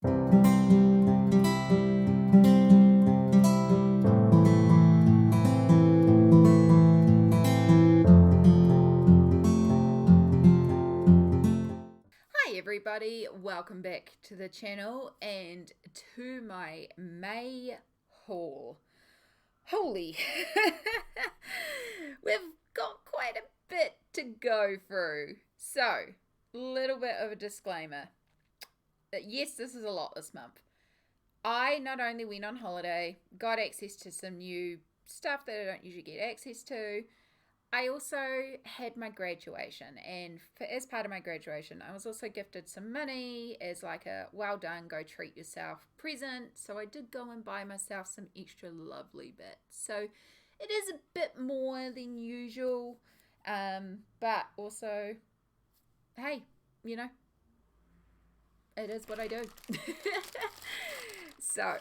Hi everybody, welcome back to the channel and to my May haul. Holy, we've got quite a bit to go through. So, little bit of a disclaimer. Yes, this is a lot this month. I not only went on holiday, got access to some new stuff that I don't usually get access to, I also had my graduation, and as part of my graduation, I was also gifted some money as like a well done, go treat yourself present. So I did go and buy myself some extra lovely bits. So it is a bit more than usual, but also, hey, you know, it is what I do. So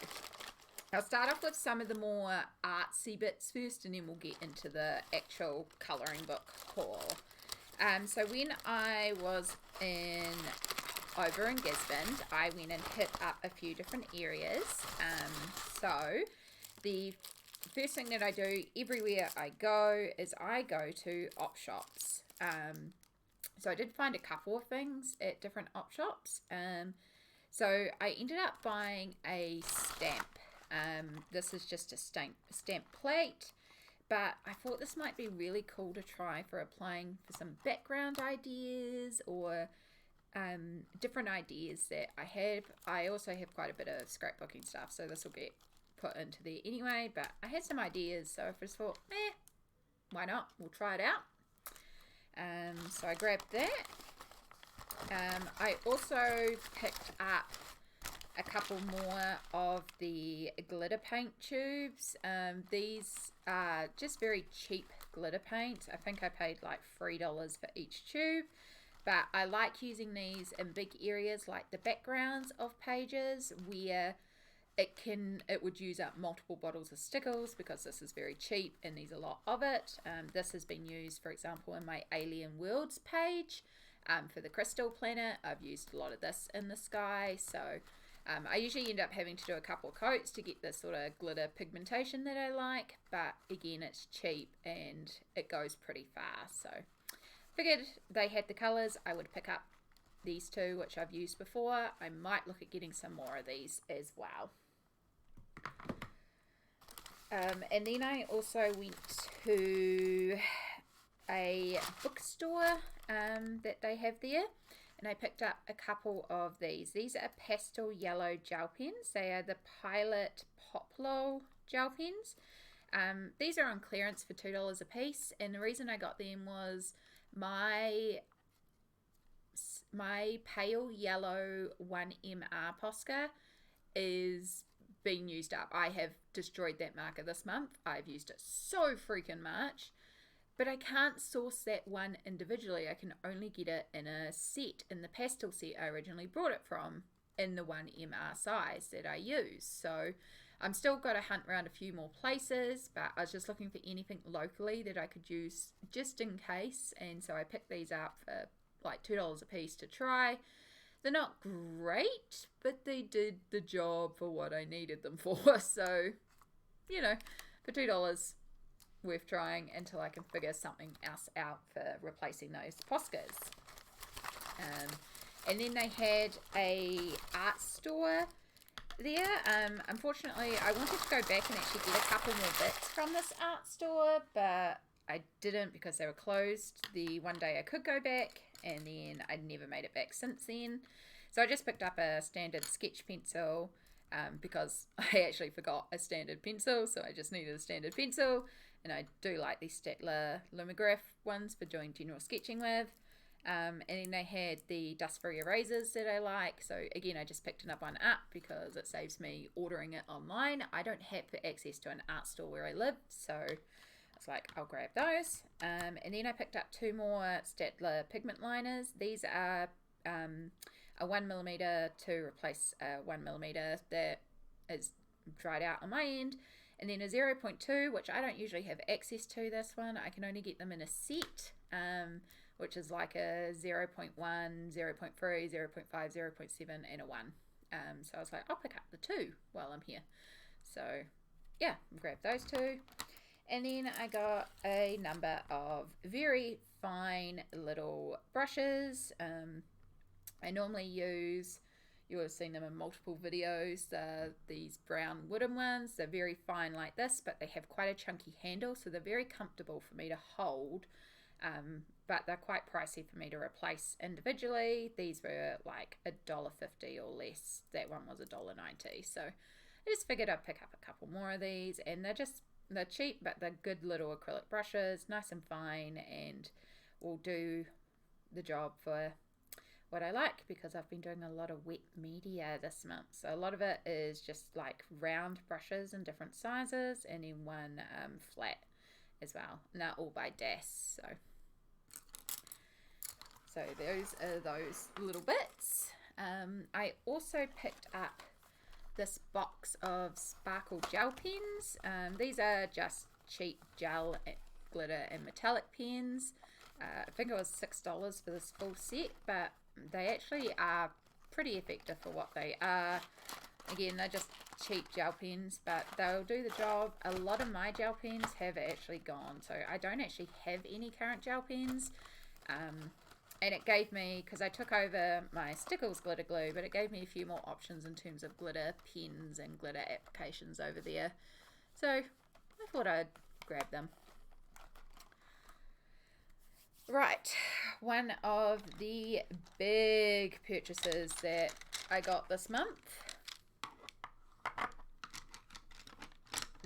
I'll start off with some of the more artsy bits first, and then we'll get into the actual colouring book haul. So when I was over in Gisborne, I went and hit up a few different areas. So the first thing that I do everywhere I go is I go to op shops. So I did find a couple of things at different op shops. So I ended up buying a stamp. This is just a stamp plate, but I thought this might be really cool to try for applying for some background ideas or different ideas that I have. I also have quite a bit of scrapbooking stuff, so this will get put into there anyway, but I had some ideas, so I just thought, why not? We'll try it out. So I grabbed that. I also picked up a couple more of the glitter paint tubes. These are just very cheap glitter paint. I think I paid like $3 for each tube, but I like using these in big areas like the backgrounds of pages where it would use up multiple bottles of stickers, because this is very cheap and there's a lot of it. This has been used, for example, in my Alien Worlds page. For the crystal planet, I've used a lot of this in the sky, so I usually end up having to do a couple of coats to get the sort of glitter pigmentation that I like, but again, it's cheap and it goes pretty fast, so figured they had the colours, I would pick up these two, which I've used before. I might look at getting some more of these as well. And then I also went to a bookstore that they have there, and I picked up a couple of these. These are pastel yellow gel pens. They are the Pilot Poplar gel pens. These are on clearance for $2 a piece, and the reason I got them was my pale yellow 1MR Posca is being used up. I have destroyed that marker this month. I've used it so freaking much. But I can't source that one individually. I can only get it in a set, in the pastel set I originally brought it from, in the 1MR size that I use. So I'm still got to hunt around a few more places, but I was just looking for anything locally that I could use just in case. And so I picked these up for like $2 a piece to try. They're not great, but they did the job for what I needed them for. So, you know, for $2, worth trying until I can figure something else out for replacing those Poscas. And then they had a art store there. Unfortunately, I wanted to go back and actually get a couple more bits from this art store, but I didn't because they were closed the one day I could go back, and then I'd never made it back since then. So I just picked up a standard sketch pencil because I actually forgot a standard pencil, so I just needed a standard pencil. And I do like these Staedtler Lumograph ones for doing general sketching with. And then they had the dust-free erasers that I like. So again, I just picked another one up because it saves me ordering it online. I don't have access to an art store where I live, so I was like, I'll grab those. And then I picked up two more Staedtler pigment liners. These are a 1mm to replace a 1mm that is dried out on my end. And then a 0.2, which I don't usually have access to this one. I can only get them in a set, which is like a 0.1, 0.3, 0.5, 0.7, and a 1. So I was like, I'll pick up the 2 while I'm here. So yeah, grab those 2. And then I got a number of very fine little brushes. I normally use, you would have seen them in multiple videos, these brown wooden ones. They're very fine like this, but they have quite a chunky handle, so they're very comfortable for me to hold. But they're quite pricey for me to replace individually. These were like $1.50 or less. That one was $1.90. So I just figured I'd pick up a couple more of these, and they're cheap, but they're good little acrylic brushes, nice and fine, and will do the job for what I like, because I've been doing a lot of wet media this month. So a lot of it is just like round brushes in different sizes, and then one flat as well. And they're all by Das. So those are those little bits. I also picked up this box of sparkle gel pens. These are just cheap gel, glitter and metallic pens. I think it was $6 for this full set, but they actually are pretty effective for what they are. Again, they're just cheap gel pens, but they'll do the job. A lot of my gel pens have actually gone, so I don't actually have any current gel pens. And it gave me, because I took over my Stickles glitter glue, but it gave me a few more options in terms of glitter pens and glitter applications over there. So I thought I'd grab them. Right, one of the big purchases that I got this month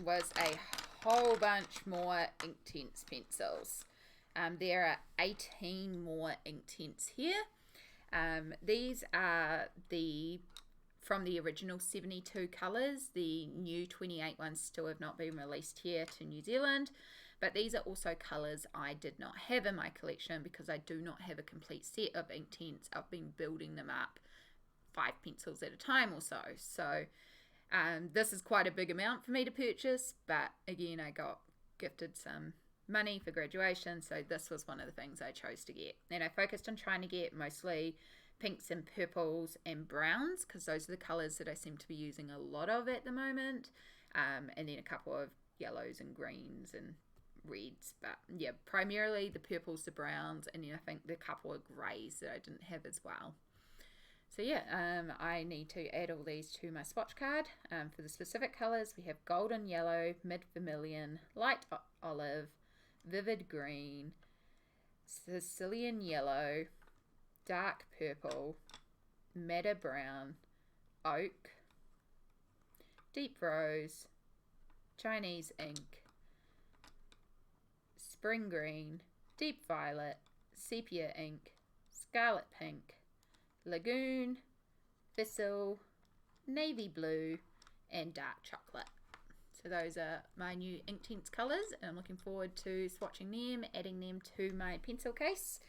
was a whole bunch more Inktense pencils. There are 18 more Inktense here. These are from the original 72 colours. The new 28 ones still have not been released here to New Zealand, but these are also colours I did not have in my collection because I do not have a complete set of Inktense. I've been building them up 5 pencils at a time or so. So this is quite a big amount for me to purchase, but again, I got gifted some money for graduation, so this was one of the things I chose to get. And I focused on trying to get mostly pinks and purples and browns, because those are the colours that I seem to be using a lot of at the moment, and then a couple of yellows and greens and reds, but yeah, primarily the purples, the browns, and then I think the couple of greys that I didn't have as well. So yeah, I need to add all these to my swatch card. For the specific colours, we have golden yellow, mid vermilion, light olive, vivid green, Sicilian yellow, dark purple, madder brown, oak, deep rose, Chinese ink, spring green, deep violet, sepia ink, scarlet pink, lagoon, thistle, navy blue, and dark chocolate. So those are my new Inktense colours, and I'm looking forward to swatching them, adding them to my pencil case,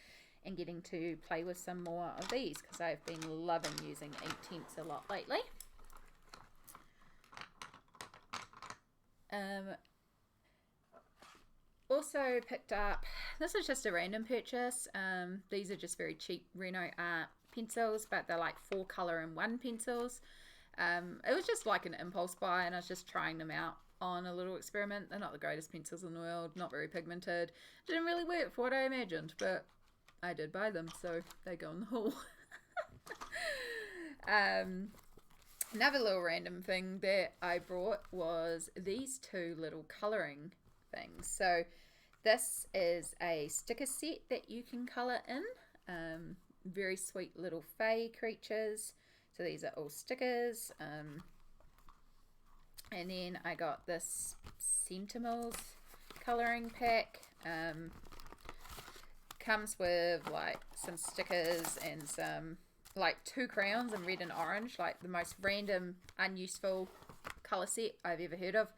and getting to play with some more of these, because I've been loving using Inktense a lot lately. Also picked up, this is just a random purchase, these are just very cheap Reno Art pencils, but they're like 4 colour in 1 pencils. It was just like an impulse buy, and I was just trying them out on a little experiment. They're not the greatest pencils in the world, not very pigmented, didn't really work for what I imagined, but I did buy them, so they go in the haul. Another little random thing that I brought was these 2 little colouring things. So this is a sticker set that you can colour in. Very sweet little fae creatures. So these are all stickers. And then I got this Sentinels colouring pack. Comes with like some stickers and some like 2 crayons in red and orange, like the most random unuseful colour set I've ever heard of.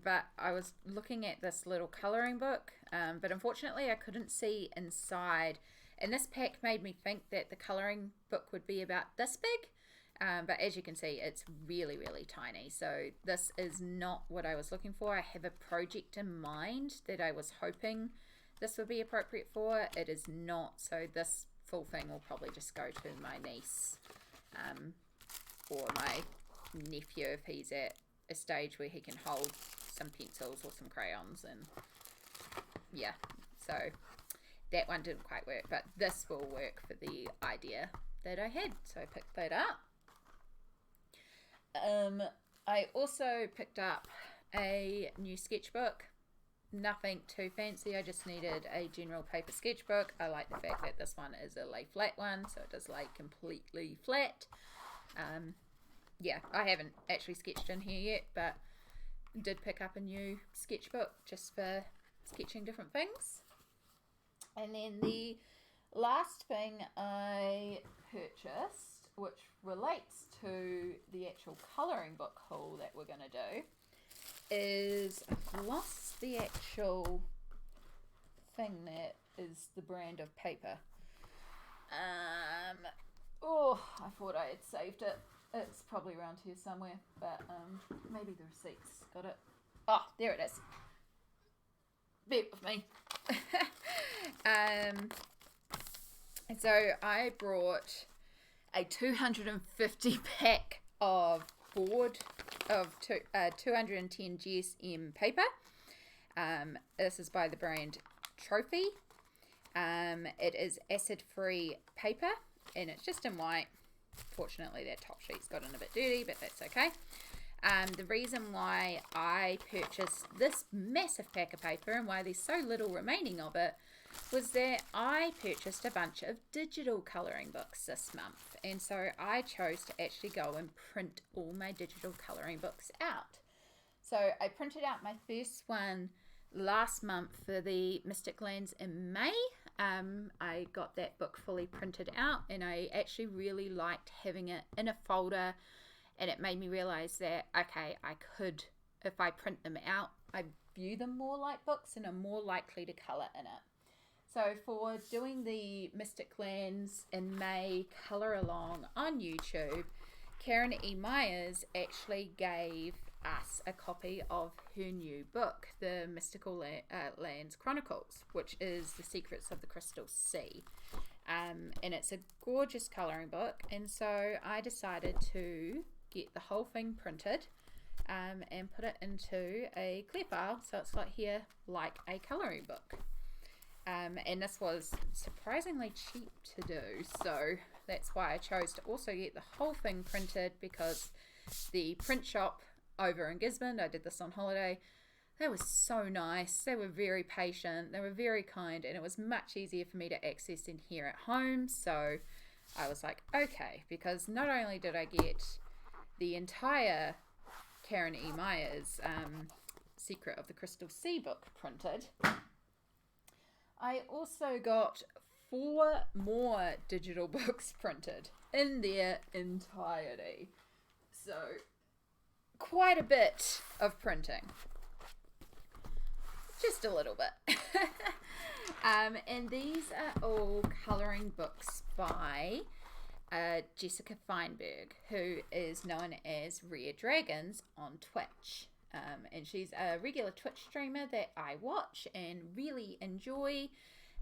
But I was looking at this little colouring book, but unfortunately I couldn't see inside, and this pack made me think that the colouring book would be about this big, but as you can see, it's really, really tiny. So this is not what I was looking for. I have a project in mind that I was hoping this would be appropriate for. It is not, so this full thing will probably just go to my niece. for my nephew if he's at a stage where he can hold some pencils or some crayons, and yeah, so that one didn't quite work, but this will work for the idea that I had, so I picked that up. I also picked up a new sketchbook. Nothing too fancy, I just needed a general paper sketchbook. I like the fact that this one is a lay flat one, so it does lay completely flat. Yeah, I haven't actually sketched in here yet, but did pick up a new sketchbook just for sketching different things. And then the last thing I purchased, which relates to the actual colouring book haul that we're going to do, is, I've lost the actual thing that is the brand of paper. Oh, I thought I had saved it. It's probably around here somewhere, but maybe the receipt's got it. Oh, there it is. Bear with me. So I brought a 250 pack of board of 210 GSM paper. This is by the brand Trophy. It is acid-free paper, and it's just in white. Fortunately, that top sheet's gotten a bit dirty, but that's okay. The reason why I purchased this massive pack of paper and why there's so little remaining of it was that I purchased a bunch of digital colouring books this month, and so I chose to actually go and print all my digital colouring books out. So I printed out my first one last month for the Mystic Lands in May. I got that book fully printed out, and I actually really liked having it in a folder, and it made me realise that, okay, I could, if I print them out, I view them more like books and I'm more likely to colour in it. So for doing the Mystic Lands in May colour along on YouTube, Karen E. Myers actually gave us a copy of her new book, The Mystical Lands Chronicles, which is The Secrets of the Crystal Sea. And it's a gorgeous colouring book, and so I decided to get the whole thing printed and put it into a clear file, so it's like here like a colouring book. And this was surprisingly cheap to do, so that's why I chose to also get the whole thing printed, because the print shop over in Gisborne, I did this on holiday, they were so nice, they were very patient, they were very kind, and it was much easier for me to access in here at home. So I was like, okay, because not only did I get the entire Karen E. Myers Secret of the Crystal Sea book printed, I also got 4 more digital books printed in their entirety. So quite a bit of printing. Just a little bit. And these are all colouring books by Jessica Feinberg, who is known as Rare Dragons on Twitch. And she's a regular Twitch streamer that I watch and really enjoy.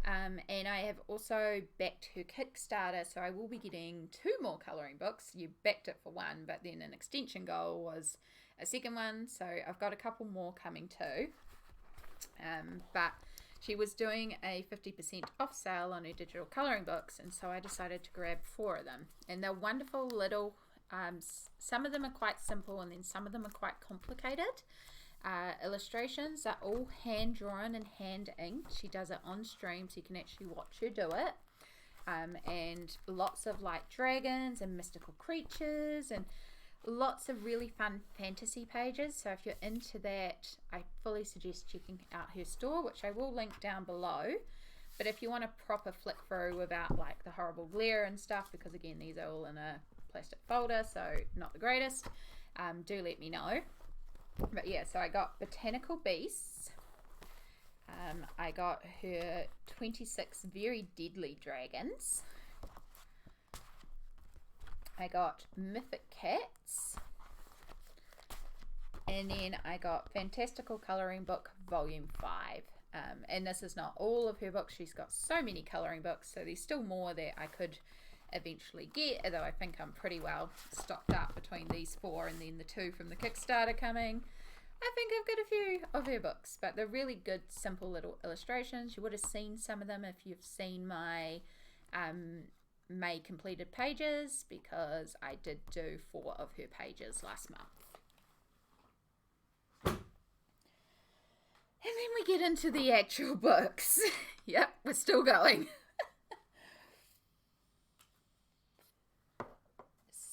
And I have also backed her Kickstarter, so I will be getting 2 more colouring books. You backed it for 1, but then an extension goal was a second one, so I've got a couple more coming too. But she was doing a 50% off sale on her digital colouring books, and so I decided to grab 4 of them. And they're wonderful little, some of them are quite simple, and then some of them are quite complicated. Illustrations are all hand drawn and hand inked. She does it on stream, so you can actually watch her do it. And lots of like dragons and mystical creatures, and lots of really fun fantasy pages. So if you're into that, I fully suggest checking out her store, which I will link down below. But if you want a proper flick through without like the horrible glare and stuff, because again these are all in a plastic folder, so not the greatest, do let me know. But yeah, so I got Botanical Beasts. I got her 26 Very Deadly Dragons. I got Mythic Cats. And then I got Fantastical Colouring Book Volume 5. And this is not all of her books. She's got so many colouring books, so there's still more that I could eventually get, although I think I'm pretty well stocked up between these 4 and then the 2 from the Kickstarter coming. I think I've got a few of her books, but they're really good, simple little illustrations. You would have seen some of them if you've seen my May completed pages, because I did do 4 of her pages last month. And then we get into the actual books. Yep, we're still going.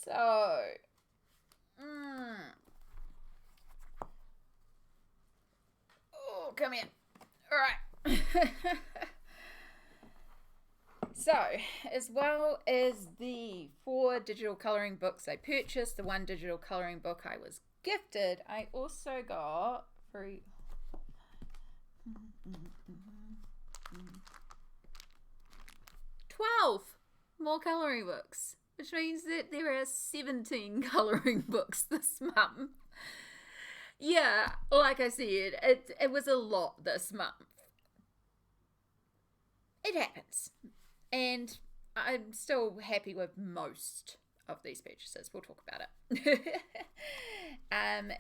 So, oh, come here. All right. So, as well as the 4 digital colouring books I purchased, the 1 digital colouring book I was gifted, I also got 12 more colouring books, which means that there are 17 colouring books this month. Yeah, like I said, it was a lot this month. It happens. And I'm still happy with most of these purchases. We'll talk about it.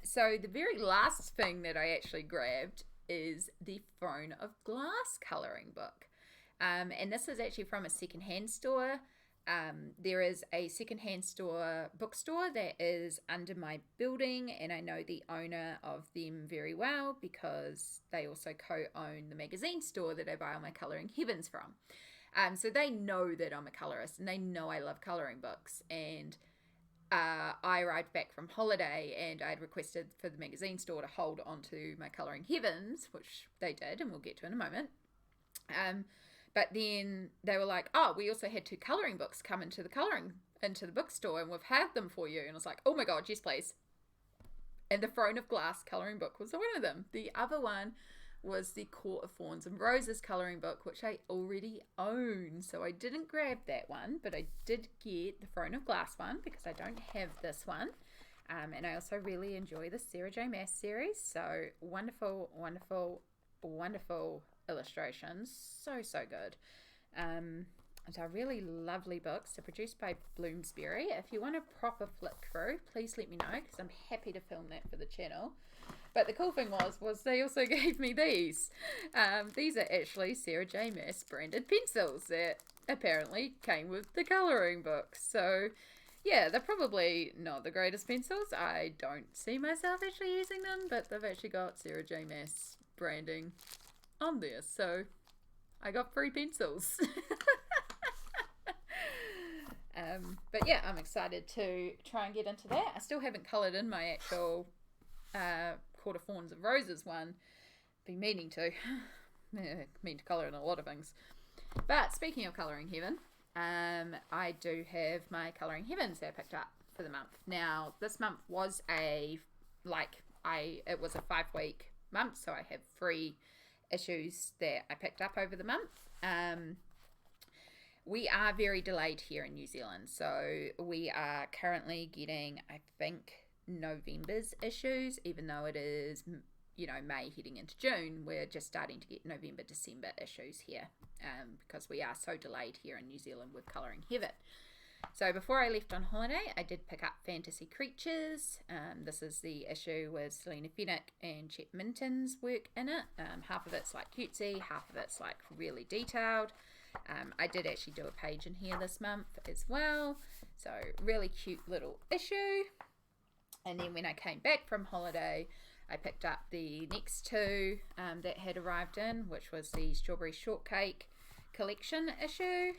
So the very last thing that I actually grabbed is the Throne of Glass colouring book. And this is actually from a secondhand store. There is a secondhand store bookstore that is under my building, and I know the owner of them very well because they also co-own the magazine store that I buy all my Colouring Heavens from. So they know that I'm a colorist, and they know I love colouring books. And I arrived back from holiday, and I'd requested for the magazine store to hold onto my Colouring Heavens, which they did, and we'll get to in a moment. But then they were like, oh, we also had 2 colouring books come into the bookstore, and we've had them for you. And I was like, oh my God, yes, please. And the Throne of Glass colouring book was one of them. The other one was the Court of Thorns and Roses colouring book, which I already own. So I didn't grab that one, but I did get the Throne of Glass one because I don't have this one. And I also really enjoy the Sarah J. Maas series. So wonderful, wonderful, wonderful illustrations. So good. They're really lovely books. They're produced by Bloomsbury. If you want a proper flick through, please let me know, because I'm happy to film that for the channel. But the cool thing was they also gave me these. These are actually Sarah J. Maas branded pencils that apparently came with the colouring book. So yeah, they're probably not the greatest pencils. I don't see myself actually using them, but they've actually got Sarah J. Maas branding on there. So I got free pencils. But yeah, I'm excited to try and get into that. I still haven't coloured in my actual Court of Thorns and Roses one. Been meaning to. Mean to colour in a lot of things. But speaking of Colouring Heaven, I do have my Colouring Heavens that I picked up for the month. Now, this month was it was a 5-week month, so I have 3 issues that I picked up over the month. We are very delayed here in New Zealand, so we are currently getting, I think, November's issues, even though it is, May heading into June. We're just starting to get November, December issues here, because we are so delayed here in New Zealand with Colouring Heaven. So before I left on holiday, I did pick up Fantasy Creatures. This is the issue with Selena Fennick and Chet Minton's work in it. Half of it's like cutesy, half of it's like really detailed. I did actually do a page in here this month as well. So really cute little issue. And then when I came back from holiday, I picked up the next 2 that had arrived in, which was the Strawberry Shortcake collection issue.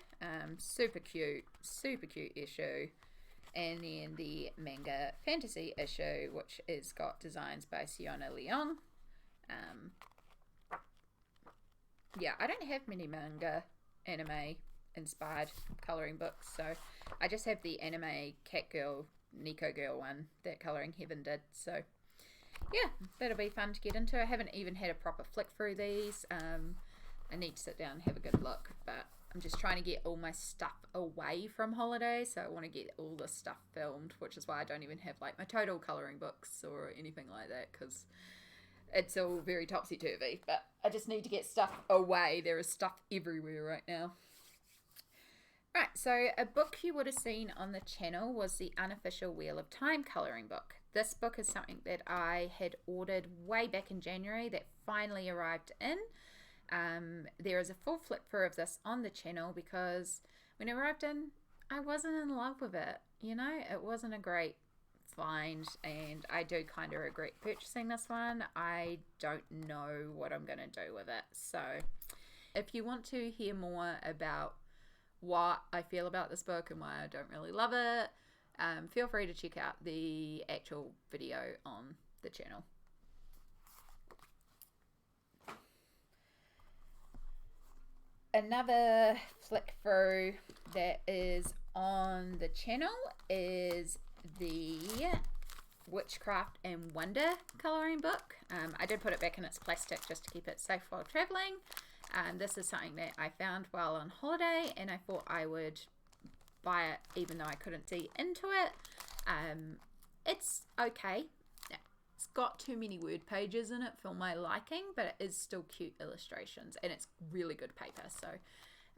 Super cute issue. And then the Manga Fantasy issue, which has got designs by Siona Leong. Yeah, I don't have many manga anime inspired colouring books, so I just have the anime Cat Girl, Nico Girl one that Colouring Heaven did. So yeah, that'll be fun to get into. I haven't even had a proper flick through these. I need to sit down and have a good look, but I'm just trying to get all my stuff away from holiday, so I want to get all this stuff filmed, which is why I don't even have like my total colouring books or anything like that, because it's all very topsy-turvy. But I just need to get stuff away. There is stuff everywhere right now. Right, so a book you would have seen on the channel was the Unofficial Wheel of Time colouring book. This book is something that I had ordered way back in January that finally arrived in. There is a full flip through of this on the channel because when it arrived in, I wasn't in love with it. You know, it wasn't a great find, and I do kind of regret purchasing this one. I don't know what I'm going to do with it. So if you want to hear more about what I feel about this book and why I don't really love it, feel free to check out the actual video on the channel. Another flick through that is on the channel is the Witchcraft and Wonder colouring book. I did put it back in its plastic just to keep it safe while travelling. This is something that I found while on holiday, and I thought I would buy it even though I couldn't see into it. It's okay. It's got too many word pages in it for my liking, but it is still cute illustrations, and it's really good paper. So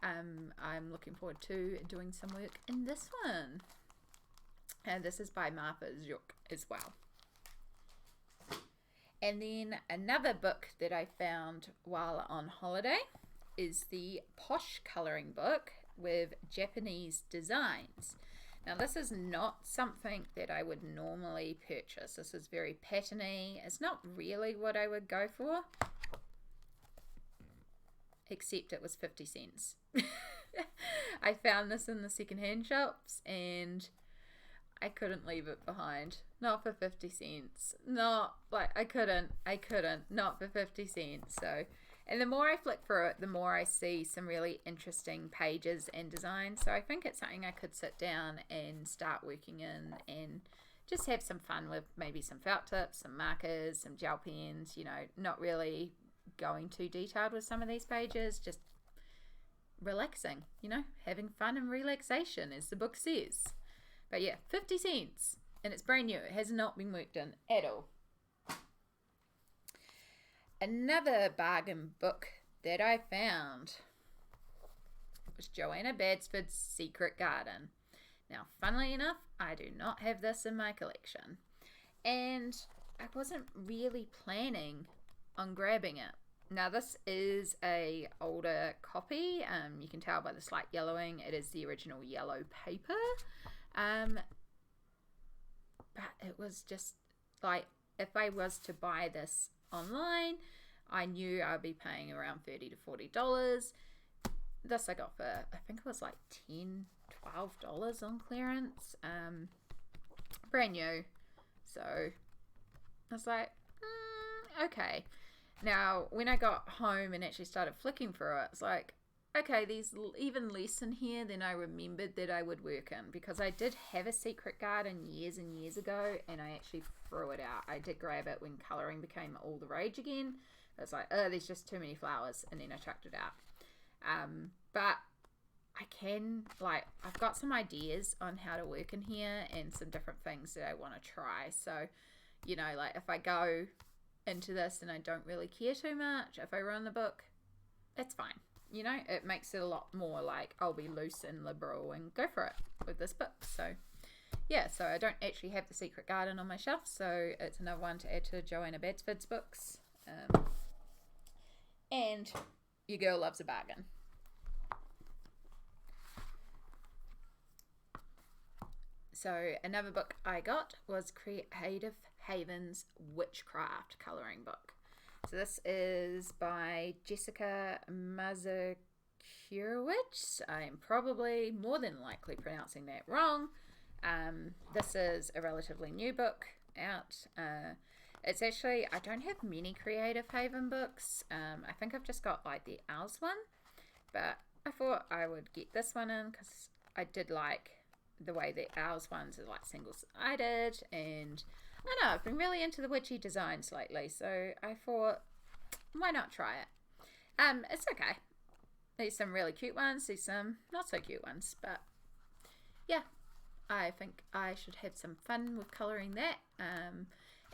I'm looking forward to doing some work in this one. And this is by Martha Zook as well. And then another book that I found while on holiday is the Posh colouring book with Japanese designs. Now this is not something that I would normally purchase. This is very patterny. It's not really what I would go for, except it was 50 cents. I found this in the secondhand shops and I couldn't leave it behind. Not for 50 cents. Not like I couldn't. Not for 50 cents. So, and the more I flick through it, the more I see some really interesting pages and designs. So I think it's something I could sit down and start working in and just have some fun with, maybe some felt tips, some markers, some gel pens, you know, not really going too detailed with some of these pages, just relaxing, you know, having fun and relaxation, as the book says. But yeah, 50 cents, and it's brand new. It has not been worked in at all. Another bargain book that I found was Joanna Badsford's Secret Garden. Now, funnily enough, I do not have this in my collection, and I wasn't really planning on grabbing it. Now, this is a older copy. You can tell by the slight yellowing. It is the original yellow paper. But it was just like, if I was to buy this online, I knew I'd be paying around $30 to $40. This I got for, I think it was like $10, $12 on clearance. Brand new. So I was like, okay. Now, when I got home and actually started flicking through it, it's like, okay, there's even less in here than I remembered that I would work in, because I did have a secret garden years and years ago, and I actually threw it out. I did grab it when colouring became all the rage again. I was like, oh, there's just too many flowers, and then I chucked it out. But I can, like, I've got some ideas on how to work in here and some different things that I want to try. So, you know, like, if I go into this and I don't really care too much, if I run the book, it's fine. You know, it makes it a lot more like I'll be loose and liberal and go for it with this book. So yeah, so I don't actually have the Secret Garden on my shelf, so it's another one to add to Joanna Badsford's books. And your girl loves a bargain. So another book I got was Creative Haven's Witchcraft colouring book. So this is by Jessica Mazurkiewicz. I am probably more than likely pronouncing that wrong. This is a relatively new book out. It's actually, I don't have many Creative Haven books. I think I've just got like the Owls one, but I thought I would get this one in because I did like the way the Owls ones are like single-sided, and I don't know, I've been really into the witchy designs lately, so I thought, why not try it? It's okay. There's some really cute ones, there's some not so cute ones, but yeah, I think I should have some fun with colouring that.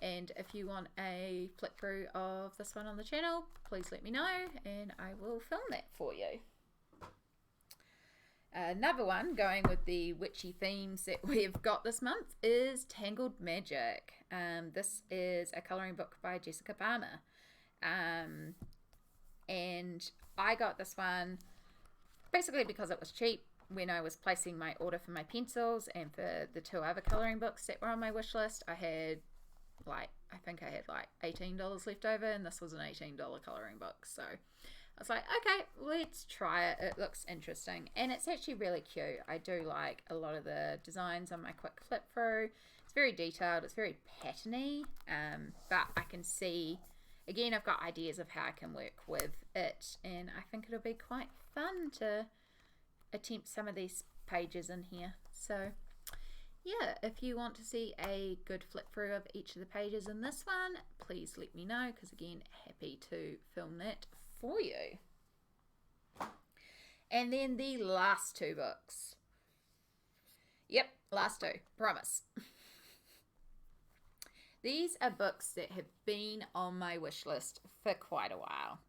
And if you want a flick through of this one on the channel, please let me know and I will film that for you. Another one going with the witchy themes that we've got this month is Tangled Magic. This is a colouring book by Jessica Palmer. And I got this one basically because it was cheap when I was placing my order for my pencils and for the 2 other colouring books that were on my wish list. I had I think I had like $18 left over, and this was an $18 colouring book. So I was like, okay, let's try it. It looks interesting, and it's actually really cute. I do like a lot of the designs on my quick flip through. It's very detailed, it's very patterny, but I can see, again, I've got ideas of how I can work with it, and I think it'll be quite fun to attempt some of these pages in here. So yeah, if you want to see a good flip through of each of the pages in this one, please let me know, because again, happy to film that for you. And then the last 2 books. Yep, last 2, promise. These are books that have been on my wish list for quite a while.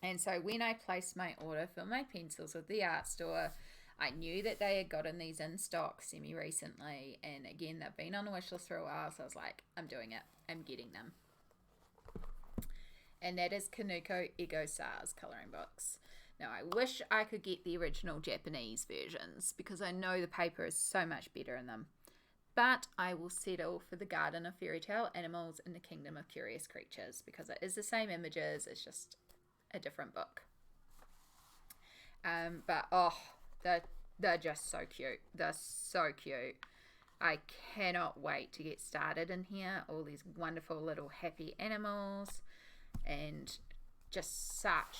And so when I placed my order for my pencils with the art store, I knew that they had gotten these in stock semi-recently. And again, they've been on the wish list for a while, so I was like, I'm doing it. I'm getting them. And that is Kaneko Ego Sa's colouring books. Now, I wish I could get the original Japanese versions, because I know the paper is so much better in them. But I will settle for the Garden of Fairy Tale Animals in the Kingdom of Curious Creatures, because it is the same images, it's just a different book. But oh, they're just so cute. They're so cute. I cannot wait to get started in here. All these wonderful little happy animals, and just such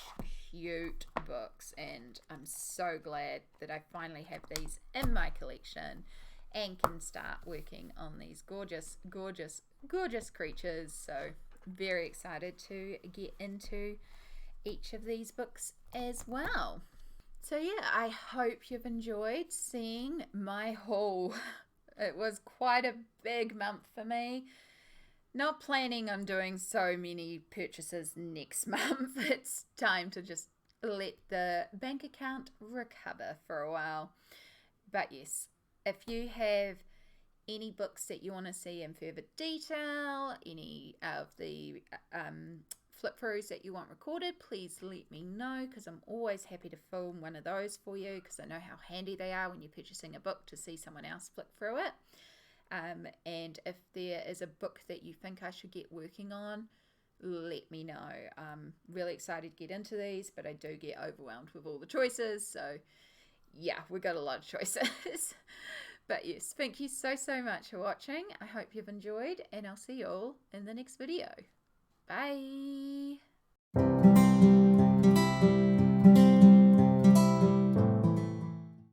cute books. And I'm so glad that I finally have these in my collection and can start working on these gorgeous, gorgeous, gorgeous creatures. So very excited to get into each of these books as well. So yeah, I hope you've enjoyed seeing my haul. It was quite a big month for me. Not planning on doing so many purchases next month. It's time to just let the bank account recover for a while. But yes, if you have any books that you want to see in further detail, any of the flip throughs that you want recorded, please let me know, because I'm always happy to film one of those for you, because I know how handy they are when you're purchasing a book to see someone else flip through it. And if there is a book that you think I should get working on, let me know. I'm really excited to get into these, but I do get overwhelmed with all the choices. So yeah, we've got a lot of choices. But yes, thank you so much for watching. I hope you've enjoyed, and I'll see you all in the next video. Bye.